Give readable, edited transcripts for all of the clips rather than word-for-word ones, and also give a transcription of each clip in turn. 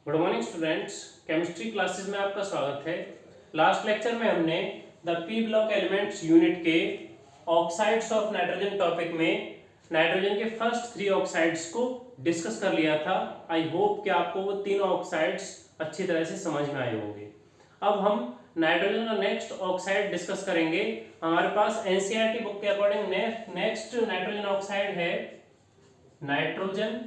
Good morning students, chemistry classes में आपका स्वागत है। लास्ट लेक्चर में हमने the P block elements unit के ऑक्साइड्स ऑफ नाइट्रोजन टॉपिक में नाइट्रोजन के फर्स्ट 3 ऑक्साइड्स को डिस्कस कर लिया था। आई होप कि आपको वो तीनों ऑक्साइड्स अच्छी तरह से समझ में आए होंगे। अब हम नाइट्रोजन का नेक्स्ट ऑक्साइड डिस्कस करेंगे। हमारे पास एनसीईआरटी बुक के अकॉर्डिंग नेक्स्ट नाइट्रोजन ऑक्साइड है नाइट्रोजन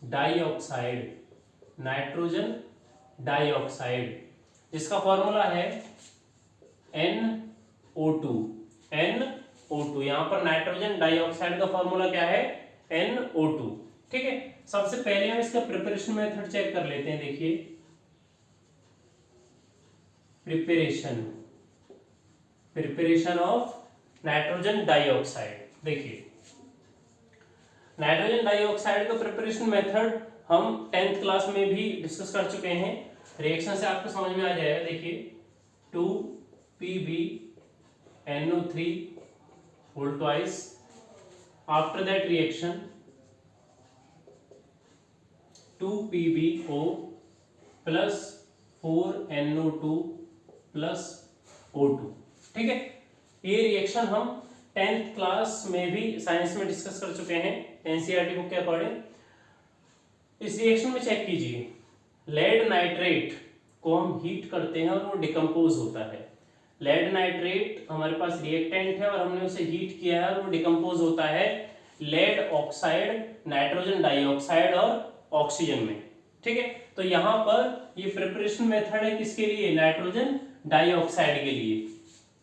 डाइऑक्साइड, जिसका फॉर्मूला है NO2। यहां पर नाइट्रोजन डाइऑक्साइड का फॉर्मूला क्या है? NO2। ठीक है, सबसे पहले हम इसका प्रिपरेशन मेथड चेक कर लेते हैं। देखिए, प्रिपरेशन ऑफ नाइट्रोजन डाइऑक्साइड। देखिए, नाइट्रोजन डाइऑक्साइड का प्रिपरेशन मेथड हम 10th क्लास में भी डिस्कस कर चुके हैं। रिएक्शन से आपको समझ में आ जाएगा। देखिए, 2PbNO3 whole twice, after that reaction 2PbO plus 4NO2 plus O2। ठीक है, ये रिएक्शन हम 10th क्लास में भी साइंस में डिस्कस कर चुके हैं एनसीईआरटी बुक के अकॉर्डिंग। इस रिएक्शन में चेक कीजिए, लेड नाइट्रेट को हम हीट करते हैं और वो डिकम्पोज होता है। लेड नाइट्रेट हमारे पास रिएक्टेंट है और हमने उसे हीट किया है और वो डिकम्पोज होता है लेड ऑक्साइड, नाइट्रोजन डाइऑक्साइड और ऑक्सीजन में। ठीक है, तो यहां पर ये प्रिपरेशन मेथड है किसके लिए? नाइट्रोजन डाइऑक्साइड के लिए।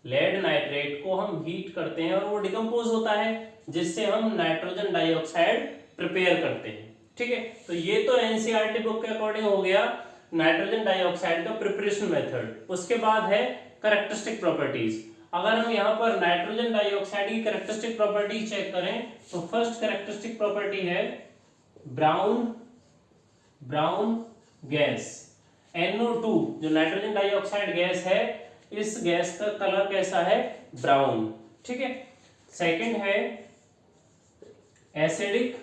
लेड नाइट्रेट को हम हीट करते हैं और वो डिकम्पोज होता है, जिससे हम नाइट्रोजन डाइऑक्साइड प्रिपेयर करते हैं। ठीक है, तो ये तो एनसीईआरटी बुक के अकॉर्डिंग हो गया नाइट्रोजन डाइऑक्साइड का प्रिपरेशन मेथड। उसके बाद है कैरेक्टरिस्टिक प्रॉपर्टीज। अगर हम यहाँ पर नाइट्रोजन डाइऑक्साइड की कैरेक्टरिस्टिक प्रॉपर्टीज चेक करें तो फर्स्ट कैरेक्टरिस्टिक प्रॉपर्टी है ब्राउन गैस। NO2 जो नाइट्रोजन डाइऑक्साइड गैस है, इस गैस का कलर कैसा है? ब्राउन। ठीक है, सेकंड है एसिडिक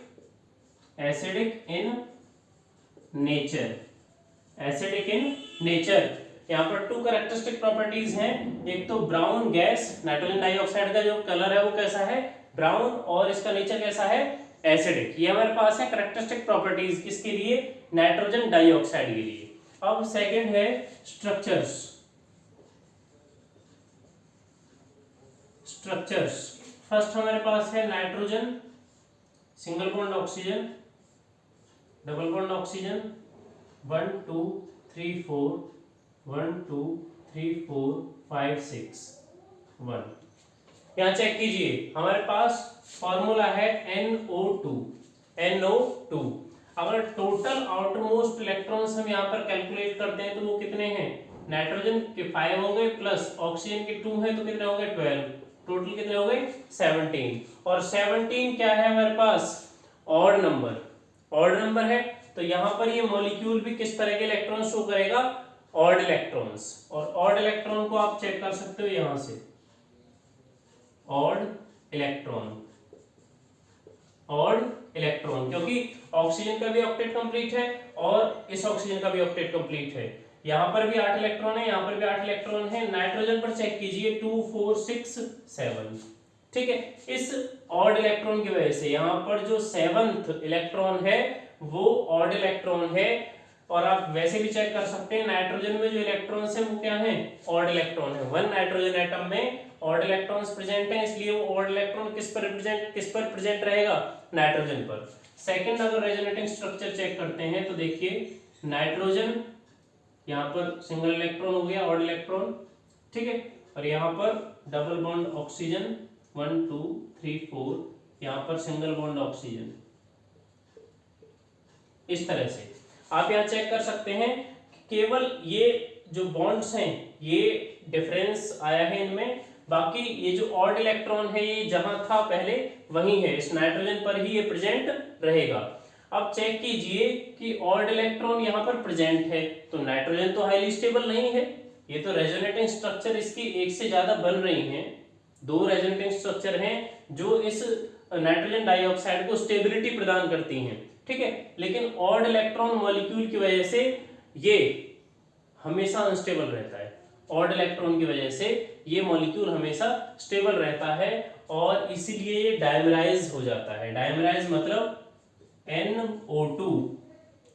इन नेचर। यहाँ पर 2 कैरेक्टरिस्टिक प्रॉपर्टीज हैं। एक तो ब्राउन गैस, नाइट्रोजन डाइऑक्साइड का जो कलर है वो कैसा है? ब्राउन, और इसका नेचर कैसा है? एसिडिक। ये हमारे पास है कैरेक्टरिस्टिक प्रॉपर्टीज किसके लिए? नाइट्रोजन डाइऑक्साइड के लिए। अब सेकंड है स्ट्रक्चर्स। फर्स्ट हमारे पास है nitrogen, single bond oxygen, double bond oxygen, 1 2 3 4 1 2 3 4 5 6 1। यहां चेक कीजिए, हमारे पास फॉर्मूला है NO2। अगर टोटल आउटरमोस्ट इलेक्ट्रॉन्स हम यहाँ पर कैलकुलेट करते हैं तो वो कितने हैं? नाइट्रोजन के 5 हो गए प्लस ऑक्सीजन के 2 हैं तो कितने हो गए? 12। टोटल कितने हो गए? 17। और 17 क्या है हमारे पास? ऑड नंबर है, तो यहां पर ये मॉलिक्यूल भी किस तरह के इलेक्ट्रॉन शो करेगा? Odd electrons. और ऑड इलेक्ट्रॉन को आप चेक कर सकते हो यहां से, ऑड इलेक्ट्रॉन, क्योंकि ऑक्सीजन का भी ऑक्टेट कंप्लीट है और इस ऑक्सीजन का भी ऑक्टेट कंप्लीट है। यहां पर भी 8 इलेक्ट्रॉन है, यहां पर भी 8 इलेक्ट्रॉन है। नाइट्रोजन पर चेक कीजिए 2 4 6 7। ठीक है, इस ऑड इलेक्ट्रॉन की वजह से यहां पर जो 7th इलेक्ट्रॉन है वो ऑड इलेक्ट्रॉन है। और आप वैसे भी चेक कर सकते हैं, नाइट्रोजन में जो इलेक्ट्रॉन्स हैं वो क्या हैं? ऑड इलेक्ट्रॉन है। 1 नाइट्रोजन एटम में ऑड इलेक्ट्रॉन्स प्रेजेंट हैं, इसलिए वो ऑड इलेक्ट्रॉन किस पर प्रेजेंट रहेगा? नाइट्रोजन पर। सेकंड, अगर रेजोनेटिंग स्ट्रक्चर चेक करते हैं तो देखिए, नाइट्रोजन यहाँ पर सिंगल इलेक्ट्रॉन हो गया, ऑड इलेक्ट्रॉन। ठीक है, और यहाँ पर डबल बॉन्ड ऑक्सीजन 1 2 3 4, यहाँ पर सिंगल बॉन्ड ऑक्सीजन। इस तरह से आप यहाँ चेक कर सकते हैं, केवल ये जो बॉन्ड्स हैं ये डिफरेंस आया है इनमें, बाकी ये जो ऑड इलेक्ट्रॉन है ये जहां था पहले वही है, इस नाइट्रोजन पर ही ये प्रेजेंट रहेगा। अब चेक कीजिए कि ऑड इलेक्ट्रॉन यहाँ पर प्रेजेंट है, तो नाइट्रोजन तो हाईली स्टेबल नहीं है। ये तो रेजोनेटिंग स्ट्रक्चर इसकी एक से ज्यादा बन रही हैं, 2 रेजोनेटिंग स्ट्रक्चर हैं जो इस नाइट्रोजन डाइऑक्साइड को स्टेबिलिटी प्रदान करती हैं। ठीक है। लेकिन ऑड इलेक्ट्रॉन मॉलिक्यूल की वजह से ये हमेशा अनस्टेबल रहता है, ऑड इलेक्ट्रॉन की वजह से ये मॉलिक्यूल हमेशा स्टेबल रहता है और इसीलिए ये डायमराइज हो जाता है। डायमराइज मतलब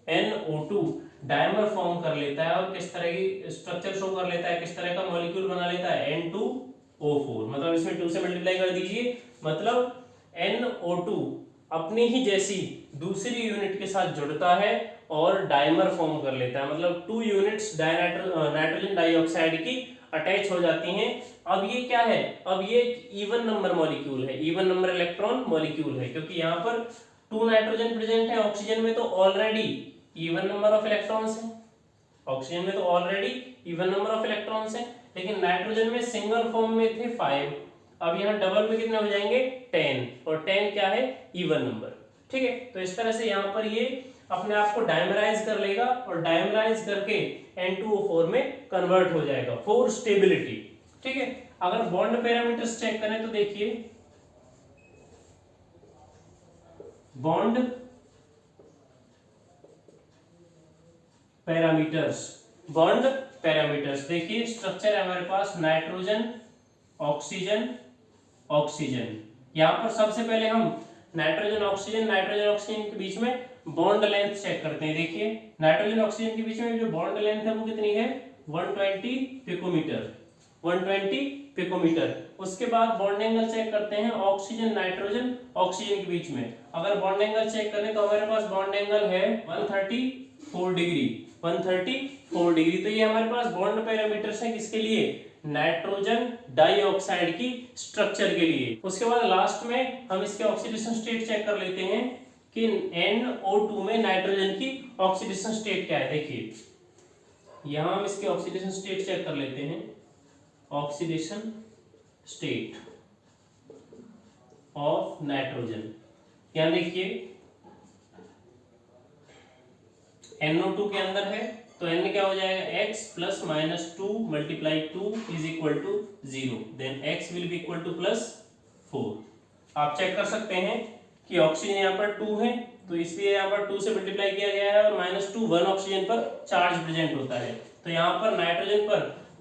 NO2 डायमर फॉर्म कर लेता है और किस तरह की स्ट्रक्चर शो कर लेता है, किस तरह का मॉलिक्यूल बना लेता है, N2O4। मतलब इसमें 2 से मल्टीप्लाई कर दीजिए, मतलब NO2 अपनी ही जैसी दूसरी यूनिट के साथ जुड़ता है और डायमर फॉर्म कर लेता है, मतलब 2 यूनिट्स नाइट्रोजन डाइऑक्साइड की अटैच हो जाती हैं। अब ये क्या है, अब ये इवन नंबर मॉलिक्यूल है, इवन नंबर इलेक्ट्रॉन मॉलिक्यूल है, क्योंकि यहाँ पर 2 नाइट्रोजन प्रेजेंट है, ऑक्सीजन में तो already even number of electrons हैं, ऑक्सीजन में तो already even number of electrons हैं, लेकिन नाइट्रोजन में सिंगल फॉर्म में थे 5, अब यहाँ डबल में कितने हो जाएंगे 10, और 10 क्या है, इवन नंबर। ठीक है, तो इस तरह से यहाँ पर ये अपने आप को डायमराइज कर लेगा और डायमराइज करके N2O4 में कन्वर्ट हो जाएगा फॉर स्टेबिलिटी। ठीक है, अगर बॉन्ड पैरामीटर्स चेक करें तो देखिए बॉन्ड पैरामीटर्स देखिए, स्ट्रक्चर है हमारे पास नाइट्रोजन ऑक्सीजन ऑक्सीजन। यहाँ पर सबसे पहले हम नाइट्रोजन ऑक्सीजन के बीच में बॉन्ड लेंथ चेक करते हैं। देखिए नाइट्रोजन ऑक्सीजन के बीच में जो बॉन्ड लेंथ है वो कितनी है, 120 पिकोमीटर, 120 पिकोमीटर। उसके बाद बॉन्ड एंगल चेक करते हैं ऑक्सीजन नाइट्रोजन ऑक्सीजन के बीच में। अगर बॉन्ड एंगल चेक करें तो हमारे पास बॉन्ड एंगल है 134 डिग्री, 134 डिग्री। तो ये हमारे पास बॉन्ड पैरामीटर्स हैं किसके लिए, नाइट्रोजन डाइऑक्साइड की स्ट्रक्चर के लिए। उसके बाद लास्ट में हम इसके ऑक्सीडेशन स्टेट चेक कर लेते हैं कि NO2 में नाइट्रोजन की ऑक्सीडेशन स्टेट क्या है। देखिए यहां हम इसके ऑक्सीडेशन स्टेट चेक कर लेते हैं, ऑक्सीडेशन स्टेट ऑफ नाइट्रोजन। यहां देखिए NO2 के अंदर है तो N क्या हो जाएगा, x plus minus 2 multiply 2 is equal to 0, then x will be equal to plus 4। आप चेक कर सकते हैं कि ऑक्सीजन यहाँ पर 2 है तो इसलिए यहाँ पर 2 से मल्टीप्लाई किया गया है और माइनस 2 1 ऑक्सीजन पर चार्ज प्रेजेंट होता है, तो यहाँ पर नाइट्रोजन पर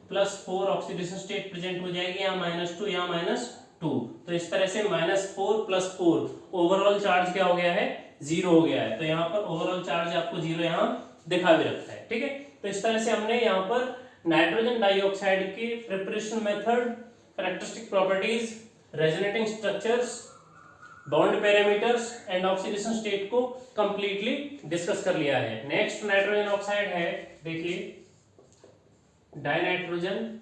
प्लस 4 ऑक्सीडेशन स्टेट प्रेजेंट हो जाएगी, यहाँ माइनस 2 यहाँ माइनस 2। तो इस तरह से माइनस 4 प्लस 4 ओवरऑल चार्ज क्या हो गया है, 0 हो गया है। तो यहाँ पर ओवरऑल चार्ज आपको 0 यहाँ दिखा भी रखता है। ठीक है, तो इस तरह से हमने यहाँ पर नाइट्रोजन डाइऑक्साइड के preparation method, characteristic properties, resonating structures, bond parameters and oxidation state को कंप्लीटली डिस्कस कर लिया है। नेक्स्ट नाइट्रोजन ऑक्साइड है, देखिए डाइनाइट्रोजन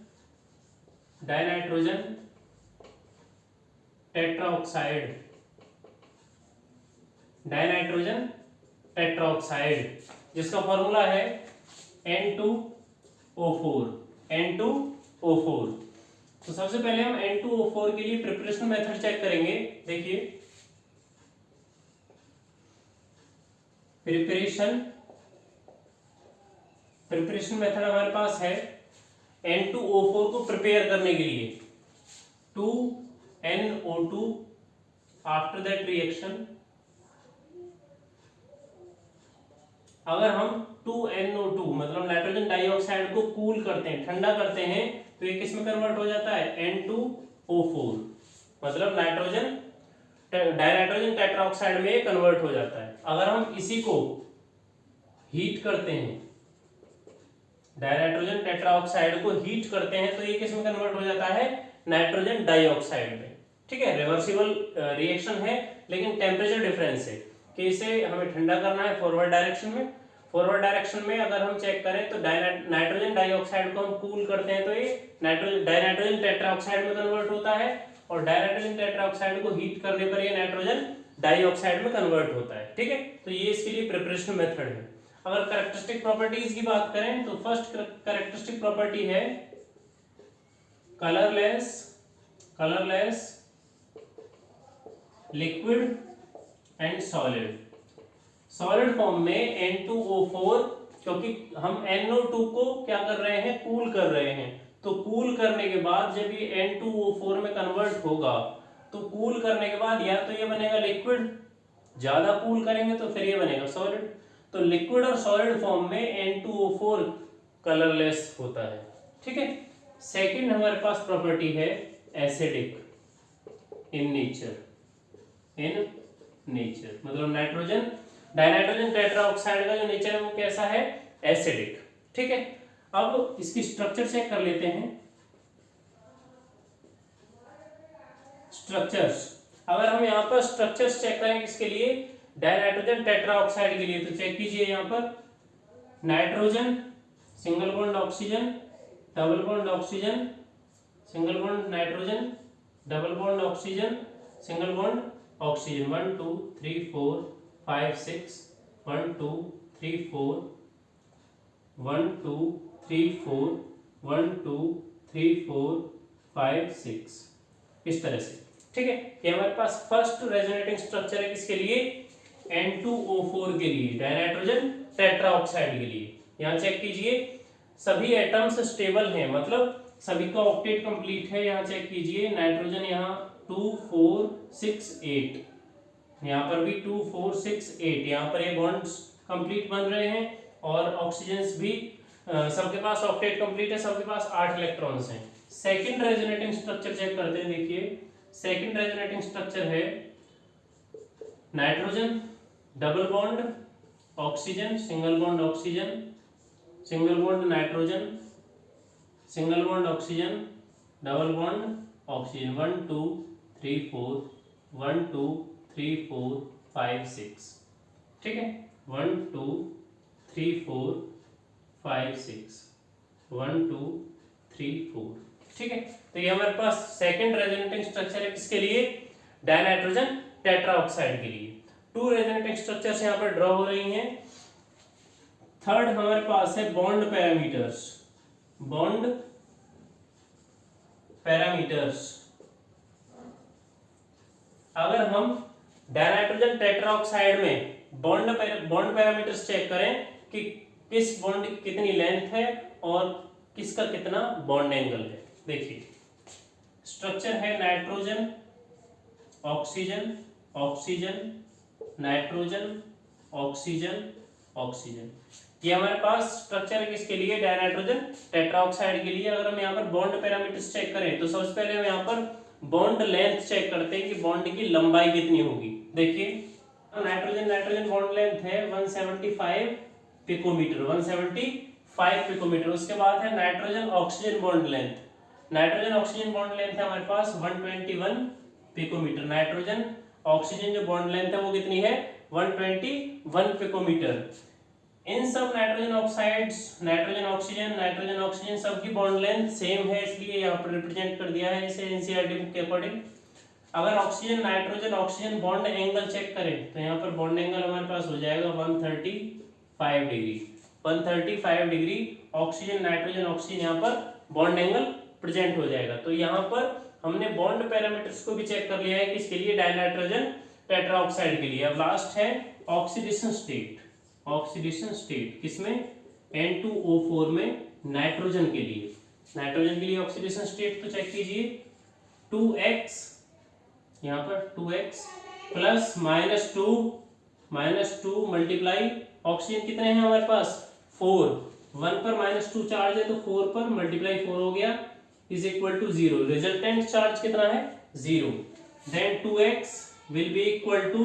टेट्राऑक्साइड, डाइनाइट्रोजन टेट्राऑक्साइड जिसका फॉर्मूला है N2O4, N2O4। तो सबसे पहले हम N2O4 के लिए प्रिपरेशन मेथड चेक करेंगे। देखिए प्रिपरेशन मेथड हमारे पास है N2O4 को प्रिपेयर करने के लिए 2NO2 आफ्टर दैट रिएक्शन। अगर हम 2NO2 मतलब नाइट्रोजन डाइऑक्साइड को कूल करते हैं, ठंडा करते हैं, तो ये किस में कन्वर्ट हो जाता है, N2O4, मतलब डाइनाइट्रोजन टेट्राऑक्साइड में कन्वर्ट हो जाता है। अगर हम इसी को हीट करते हैं, डाइनाइट्रोजन टेट्राऑक्साइड को हीट करते हैं, तो ये किस में कन्वर्ट हो जाता है, नाइट्रोजन डाइऑक्साइड में। ठीक है, रिवर्सिबल रिएक्शन है, लेकिन टेम्परेचर डिफरेंस है कि इसे हमें ठंडा करना है फॉरवर्ड डायरेक्शन में। फॉरवर्ड डायरेक्शन में अगर हम चेक करें तो नाइट्रोजन डाइऑक्साइड को हम कूल करते हैं तो ये डाइनाइट्रोजन टेट्राऑक्साइड में कन्वर्ट होता है, और डाइनाइट्रोजन टेट्राऑक्साइड को हीट करने पर ये नाइट्रोजन डाइऑक्साइड में कन्वर्ट होता है। ठीक है, तो ये इसके लिए प्रिपरेशन मेथड है। अगर कैरेक्टरिस्टिक प्रॉपर्टीज की बात करें तो फर्स्ट कैरेक्टरिस्टिक प्रॉपर्टी है colourless liquid and solid form में N2O4, क्योंकि हम NO2 को क्या कर रहे हैं, कूल कर रहे हैं, तो कूल करने के बाद जब ये N2O4 में कन्वर्ट होगा तो कूल करने के बाद या तो ये बनेगा लिक्विड ज्यादा कूल करेंगे तो फिर ये बनेगा सॉलिड। तो लिक्विड और सॉलिड फॉर्म में N2O4 कलरलेस होता है, ठीक है। सेकंड हमारे पास प्रॉपर्टी है एसिडिक इन नेचर, मतलब नाइट्रोजन डाइनाइट्रोजन टेट्राऑक्साइड का जो नेचर है वो कैसा है, एसिडिक, ठीक है। अब इसकी स्ट्रक्चर चेक कर लेते हैं। स्ट्रक्चर्स, अगर हम यहाँ पर स्ट्रक्चर्स चेक करें किसके लिए, डाइनाइट्रोजन टेट्राऑक्साइड के लिए, तो चेक कीजिए यहाँ पर nitrogen single bond oxygen, double bond oxygen, single bond nitrogen, double bond oxygen, single bond oxygen, 1 2 3 4 5 6, 1 2 3 4, 1 2 3 4, 1 2 3 4 5 6, इस तरह से, ठीक है। ये हमारे पास फर्स्ट रेजोनेटिंग स्ट्रक्चर है किसके लिए, N2O4 के लिए, डाइनाइट्रोजन टेट्राऑक्साइड के लिए। यहाँ चेक कीजिए सभी एटम्स स्टेबल हैं, मतलब सभी का ऑक्टेट कंप्लीट है। यहाँ चेक कीजिए नाइट्रोजन यहाँ 2 4 6 8, यहाँ पर भी 2 4 6 8, यहाँ पर ये बॉन्ड्स कंप्लीट बन रहे हैं, और ऑक्सीजन्स भी सबके पास ऑक्टेट कंप्लीट है, सबके पास 8 इलेक्ट्रॉन्स हैं। सेकंड रेजोनेटिंग स्ट्रक्चर चेक करते हैं, देखिए सेकंड रेजोनेटिंग स्ट्रक्चर है nitrogen double bond oxygen, single bond oxygen, single bond nitrogen, single bond oxygen, double bond oxygen, 1 2 3 4, 1 2 3 4 5 6, ठीक है। 1 2 3 4 5 6, 1 2 3 4, ठीक है। तो ये हमारे पास सेकंड रेजोनेटिंग स्ट्रक्चर है किसके लिए, डाइनाइट्रोजन टेट्राऑक्साइड के लिए। 2 रेजोनेटिंग स्ट्रक्चर्स यहाँ पर ड्रॉ हो रही हैं। थर्ड हमारे पास है बॉन्ड पैरामीटर्स, बॉन्ड पैरामीटर्स। अगर हम डाइनाइट्रोजन टेट्राऑक्साइड में बॉन्ड पैरामीटर्स चेक करें कि किस बॉन्ड की कितनी लेंथ है और किसका कितना बॉन्ड एंगल है, देखिए स्ट्रक्चर है nitrogen oxygen oxygen nitrogen oxygen oxygen, ये हमारे पास स्ट्रक्चर है किसके लिए, डाइनाइट्रोजन टेट्राऑक्साइड के लिए। अगर हम यहाँ पर बॉन्ड पैरामीटर्स चेक करें तो सबसे पहले हम यहाँ पर बॉन्ड लेंथ चेक करते हैं कि बॉन्ड की लंबाई कितनी होगी। देखिए नाइट्रोजन बॉन्ड लेंथ है 175 पिकोमीटर, 175 पिकोमीटर। उसके बाद है nitrogen oxygen bond length, nitrogen oxygen bond length है हमारे पास 121 पिकोमीटर। नाइट्रोजन ऑक्सीजन जो बॉन्ड लेंथ है वो कितनी है, 121 पिकोमीटर। इन सब नाइट्रोजन ऑक्साइड्स, नाइट्रोजन ऑक्सीजन सबकी बॉन्ड लेंथ सेम है, इसलिए यहाँ पर रिप्रेजेंट कर दिया है इसे एनसीईआरटी बुक के अकॉर्डिंग। अगर oxygen nitrogen oxygen bond angle check करें तो यहाँ पर बॉन्ड एंगल हमारे पास हो जाएगा 135 degree, 135 degree oxygen nitrogen oxygen यहाँ पर बॉन्ड एंगल प्रेजेंट हो जाएगा। तो यहाँ पर हमने बॉन्ड पैरामीटर्स को भी चेक कर लिया है किसके लिए, डाइनाइट्रोजन टेट्राऑक्साइड के लिए। अब लास्ट है ऑक्सीडेशन स्टेट, ऑक्सीडेशन स्टेट किसमें, N2O4 में नाइट्रोजन के लिए। नाइट्रोजन के लिए ऑक्सीडेशन स्टेट तो चेक कीजिए 2x, यहाँ पर 2x प्लस -2 मल्टीप्लाई ऑक्सीजन कितने हैं हमारे पास 4, 1 पर -2 चार्ज है तो 4 पर मल्टीप्लाई 4 हो गया is equal to 0। Resultant charge कितना है 0। Then 2x will be equal to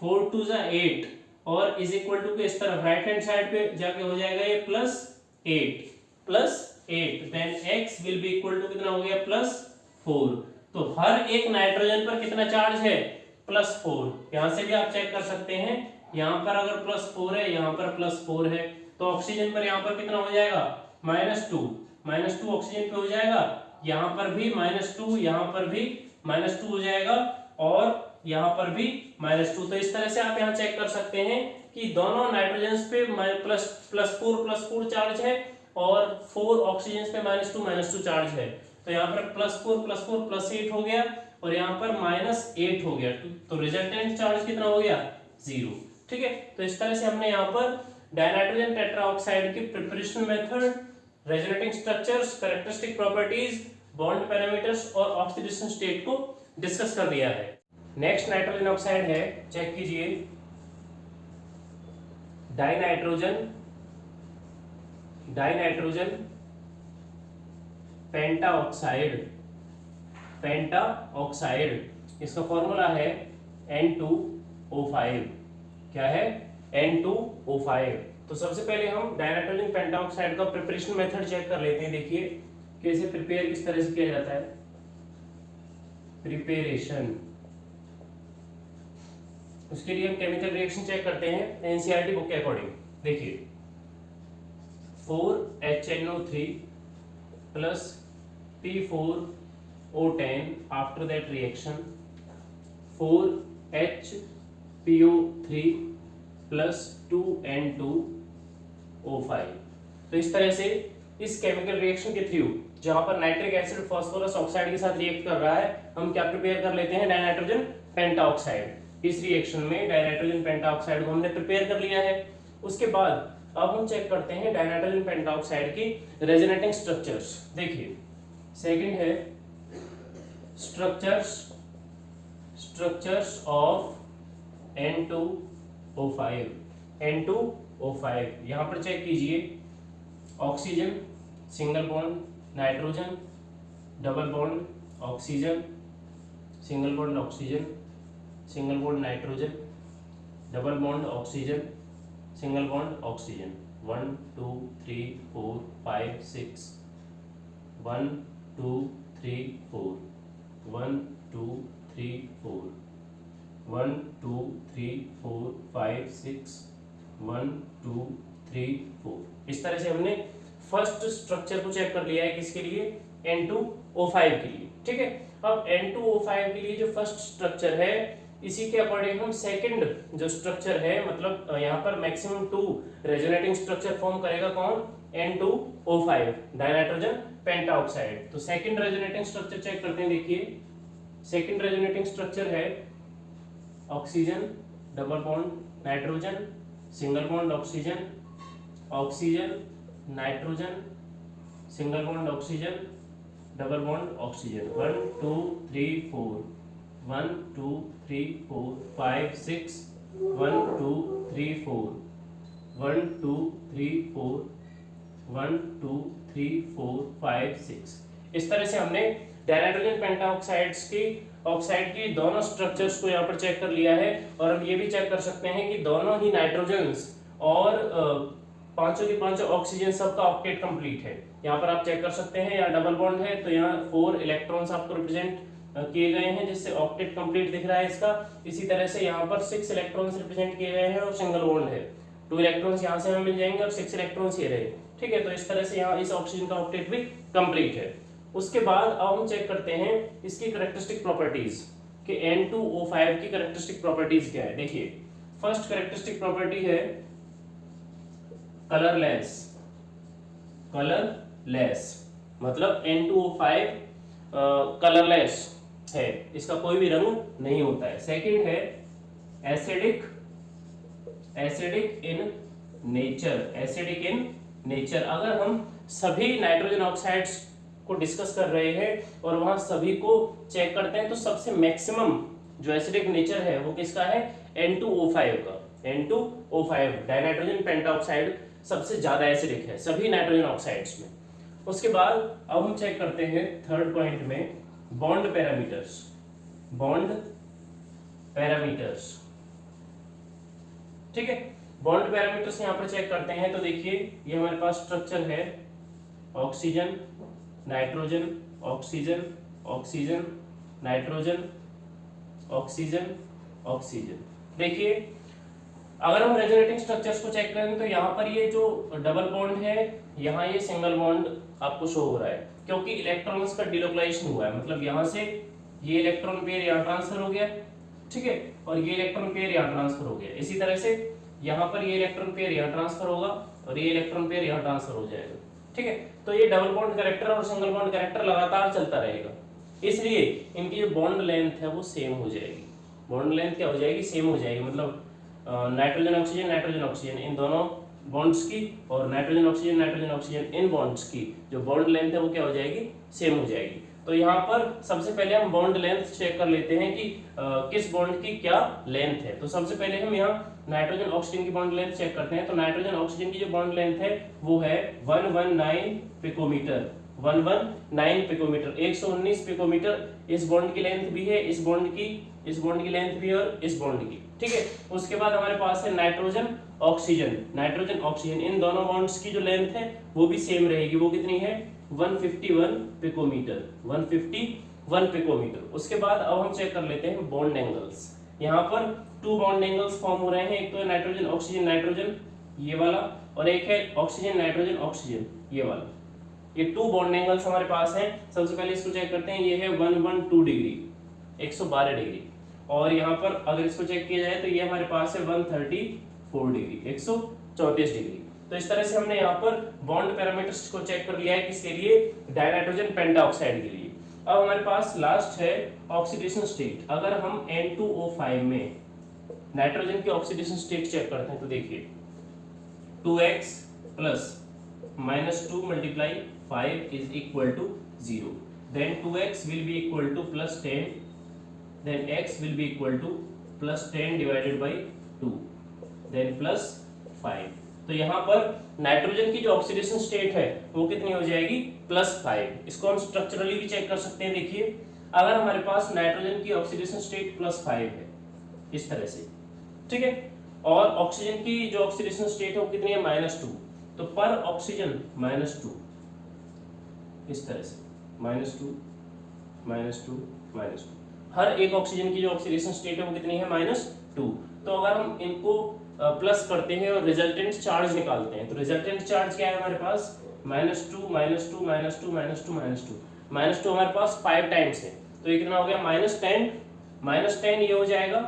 4 2 8 और इज इक्वल टू के इस तरफ राइट हैंड साइड पे जाके हो जाएगा ये +8 then x will be equal to कितना हो गया +4। तो हर एक नाइट्रोजन पर कितना चार्ज है +4। यहां से भी आप चेक कर सकते हैं, यहां पर अगर +4 है यहां पर +4 है तो ऑक्सीजन पर यहां पर कितना हो जाएगा -2 ऑक्सीजन पे हो जाएगा, यहां पर भी -2, यहां पर भी -2 हो जाएगा और यहां पर भी -2। तो इस तरह से आप यहां चेक कर सकते हैं कि दोनों नाइट्रोजन पे +4 चार्ज है और 4 ऑक्सीजन पे -2 चार्ज है। तो यहाँ पर +4 +8 हो गया और यहाँ पर -8 हो गया, तो रिजल्टेंट चार्ज कितना हो गया 0। ठीक है, तो इस तरह से हमने यहाँ पर डाइनाइट्रोजन टेट्राऑक्साइड की preparation method, resonating structures, characteristic properties, bond parameters और ऑक्सीडेशन स्टेट को डिस्कस कर दिया है। नेक्स्ट नाइट्रोजन ऑक्साइड है, चेक कीजिए डाइनाइट्रोजन पेंटा ऑक्साइड, इसका फॉर्मूला है N2O5। क्या है? N2O5। तो सबसे पहले हम डाइनाइट्रोजन पेंटाऑक्साइड का प्रिपरेशन मेथड चेक कर लेते हैं। देखिए कैसे प्रिपेयर किस तरह से किया जाता है। प्रिपरेशन, उसके लिए हम केमिकल रिएक्शन चेक करते हैं एनसीईआरटी बुक के अकॉर्डिंग। देखिए 4HNO3 plus P4O10 after that reaction 4HPO3 plus 2N2O5। तो इस तरह से इस केमिकल रिएक्शन के थ्रू जहां पर नाइट्रिक एसिड फास्फोरस ऑक्साइड के साथ रिएक्ट कर रहा है, हम क्या प्रिपेयर कर लेते हैं? Dinitrogen pentoxide. इस रिएक्शन में डाइनाइट्रोजन पेंटाऑक्साइड को हमने प्रिपेयर कर लिया है। उसके बाद अब हम चेक करते हैं डाइनाइट्रोजन पेंटाऑक्साइड की रेजोनेटिंग स्ट्रक्चर्स। देखिए सेकंड है स्ट्रक्चर्स ऑफ N2O5। यहां पर चेक कीजिए, oxygen single bond, nitrogen double bond, oxygen single bond, oxygen single bond, nitrogen double bond, oxygen single bond, oxygen. 1 2 3 4 5 6 1 2 3 4 1 2 3 4 1 2 3 4 5 6 1 2 3 4। इस तरह से हमने फर्स्ट स्ट्रक्चर को चेक कर लिया है। किसके लिए? N2O5 के लिए। ठीक है, अब N2O5 के लिए जो फर्स्ट स्ट्रक्चर है, इसी के अकॉर्डिंग हम सेकंड जो स्ट्रक्चर है, मतलब यहाँ पर मैक्सिमम 2 रेजोनेटिंग स्ट्रक्चर फॉर्म करेगा। कौन? N2O5 dinitrogen pentoxide. तो सेकंड रेजोनेटिंग स्ट्रक्चर चेक करते हैं। देखिए सेकंड रेजोनेटिंग स्ट्रक्चर है oxygen double bond nitrogen single bond, oxygen oxygen nitrogen single bond, oxygen double bond, oxygen. 1 2 3 4 1 2 3 4 5 6 1 2 3 4 1 2 3 4 1 2 3 4 5 6। इस तरह से हमने डाइनाइट्रोजन पेंटाऑक्साइड्स की ऑक्साइड की दोनों स्ट्रक्चर्स को यहाँ पर चेक कर लिया है। और हम ये भी चेक कर सकते हैं कि दोनों ही नाइट्रोजन्स और पांचों की पांचों ऑक्सीजन सबका ऑक्टेट कंप्लीट है। यहाँ पर आप चेक कर सकते हैं, यहाँ डबल बॉन्ड है तो यहाँ 4 इलेक्ट्रॉन्स आपको रिप्रेजेंट किए गए हैं, जिससे ऑक्टेट कंप्लीट दिख रहा है इसका। इसी तरह से यहाँ पर 6 इलेक्ट्रॉन्स रिप्रेजेंट किए गए हैं और सिंगल बॉन्ड है। 2 इलेक्ट्रॉन्स यहाँ से हमें मिल जाएंगे और 6 इलेक्ट्रॉन्स ये रहे। ठीक है, तो इस तरह से यहाँ इस ऑक्सीजन का ऑक्टेट भी कंप्लीट है। उसके बाद अब हम चेक करते हैं इसकी कैरेक्टरिस्टिक प्रॉपर्टीज कि N2O5 की कैरेक्टरिस्टिक प्रॉपर्टीज क्या है। देखिए फर्स्ट कैरेक्टरिस्टिक प्रॉपर्टी है कलरलेस, मतलब N2O5 कलरलेस है, इसका कोई भी रंग नहीं होता है। सेकंड है एसिडिक इन नेचर। अगर हम सभी नाइट्रोजन ऑक्साइड्स को डिस्कस कर रहे हैं और वहां सभी को चेक करते हैं, तो सबसे मैक्सिमम जो एसिडिक नेचर है वो किसका है? N2O5 का। N2O5 डाइनाइट्रोजन पेंटाऑक्साइड सबसे ज्यादा एसिडिक है सभी नाइट्रोजन ऑक्साइड्स में। उसके बाद अब हम चेक करते हैं थर्ड पॉइंट में बॉन्ड पैरामीटर्स। ठीक है, बॉन्ड पैरामीटर्स यहाँ पर चेक करते हैं। तो देखिए ये हमारे पास स्ट्रक्चर है oxygen nitrogen oxygen oxygen nitrogen oxygen oxygen. देखिए अगर हम रेजोनेटिंग स्ट्रक्चर्स को चेक करें तो यहाँ पर ये जो डबल बॉन्ड है, यहाँ ये सिंगल बॉन्ड आपको शो हो रहा है क्योंकि इलेक्ट्रॉन्स का डिलोकलाइजेशन हुआ है। मतलब यहाँ से ये इलेक्ट्रॉन पेयर यहाँ ट्रांसफर हो गया, ठीक है, और ये इलेक्ट्रॉन पेयर यहाँ ट्रांसफर हो गया। इसी तरह से यहाँ पर ये इलेक्ट्रॉन पेयर यहाँ ट्रांसफर होगा और ये इलेक्ट्रॉन पेयर यहाँ ट्रांसफर हो जाएगा। ठीक है, तो ये डबल बॉन्ड कैरेक्टर और सिंगल बॉन्ड कैरेक्टर लगातार चलता रहेगा, इसलिए इनकी जो बॉन्ड लेंथ है वो सेम हो जाएगी। बॉन्ड लेंथ क्या हो जाएगी? सेम हो जाएगी। मतलब नाइट्रोजन ऑक्सीजन इन दोनों बॉन्ड्स की और नाइट्रोजन ऑक्सीजन इन बॉन्ड्स की जो बॉन्ड लेंथ है वो क्या हो जाएगी? सेम हो जाएगी। तो यहाँ पर सबसे पहले हम बॉन्ड लेंथ चेक कर लेते हैं कि किस बॉन्ड की क्या लेंथ है। तो सबसे पहले हम यहाँ नाइट्रोजन ऑक्सीजन की बॉन्ड लेंथ चेक करते हैं। तो नाइट्रोजन ऑक्सीजन की जो बॉन्ड लेंथ है वो है 119 पिकोमीटर, 119 पिकोमीटर, 119 पिकोमीटर इस बॉन्ड की लेंथ भी है, इस बॉन्ड की लेंथ भी है और इस बॉन्ड की, ठीक है। उसके बाद हमारे पास है नाइट्रोजन ऑक्सीजन, इन दोनों बॉन्ड्स की जो लेंथ है वो भी सेम रहेगी। वो कितनी है? 151 पिकोमीटर, 151 पिकोमीटर। उसके बाद अब हम चेक कर लेते हैं बॉन्ड एंगल्स। यहाँ पर 2 बॉन्ड एंगल्स फॉर्म हो रहे हैं, एक तो है नाइट्रोजन ऑक्सीजन नाइट्रोजन ये वाला, और एक है ऑक्सीजन नाइट्रोजन ऑक्सीजन ये वाला। ये 2 बॉन्ड एंगल्स हमारे पास हैं। सबसे पहले इसको चेक करते हैं, ये है 112 डिग्री, 112 डिग्री। और यहाँ पर अगर इसको चेक किया जाए तो ये हमारे पास है 134 डिग्री, 134 डिग्री। तो इस तरह से हमने यहाँ पर बॉन्ड पैरामीटर्स को चेक कर लिया है, किसके लिए? डाइनाइट्रोजन पेंटाऑक्साइड के लिए। अब हमारे पास लास्ट है ऑक्सीडेशन स्टेट। अगर हम N2O5 में नाइट्रोजन की ऑक्सीडेशन स्टेट चेक करते हैं तो देखिए 2x plus -2 multiply 5 is equal to 0, then 2x will be equal to plus 10, then x will be equal to plus 10 divided by 2, then plus 5। तो यहाँ पर नाइट्रोजन की जो ऑक्सीडेशन स्टेट है वो कितनी हो जाएगी? +5। इसको हम स्ट्रक्चरली भी चेक कर सकते हैं। देखिए अगर हमारे पास नाइट्रोजन की ऑक्सीडेशन स्टेट +5 है इस तरह से, ठीक है, और ऑक्सीजन की जो ऑक्सीडेशन स्टेट है वो कितनी है? -2, तो पर ऑक्सीजन -2 इस तरह से -2 -2 -2, हर एक ऑक्सीजन की जो ऑक्सीडेशन स्टेट है वो कितनी है? -2। तो अगर हम इनको प्लस करते हैं और रिजल्टेंट चार्ज निकालते हैं तो रिजल्टेंट चार्ज क्या है हमारे पास? -2 -2 -2 -2 -2 -2 हमारे पास 5 टाइम्स है, तो ये कितना हो गया? -10 ये हो जाएगा,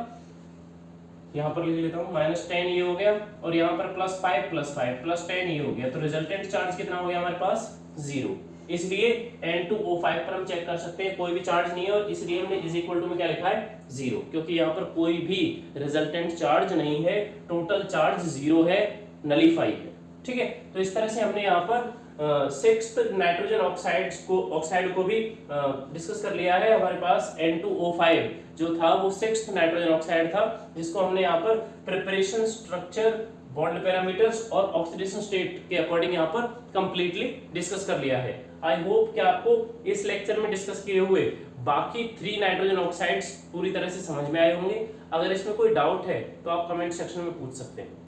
यहाँ पर लिख लेता हूँ, -10 ये हो गया, और यहाँ पर +5 +5 +10 ये हो गया। तो रिजल्टेंट चार्ज कितना हो गया हमारे पास? 0। इसलिए N2O5 पर हम चेक कर सकते हैं कोई भी चार्ज नहीं है, और इसलिए हमने इज इक्वल टू में क्या लिखा है? 0, क्योंकि यहाँ पर कोई भी रिजल्टेंट चार्ज नहीं है, टोटल चार्ज 0 है, नलीफाई है, ठीक है। तो इस तरह से हमने यहाँ पर 6th नाइट्रोजन ऑक्साइड को भी डिस्कस कर लिया है। हमारे पास N2O5 जो था वो 6th नाइट्रोजन ऑक्साइड था, जिसको हमने यहाँ पर प्रिपरेशन, स्ट्रक्चर, बॉन्ड पैरामीटर्स और ऑक्सीडेशन स्टेट के अकॉर्डिंग यहाँ पर कंप्लीटली डिस्कस कर लिया है। आई होप कि आपको इस लेक्चर में डिस्कस किए हुए बाकी 3 नाइट्रोजन ऑक्साइड्स पूरी तरह से समझ में आए होंगे। अगर इसमें कोई डाउट है तो आप कमेंट सेक्शन में पूछ सकते हैं।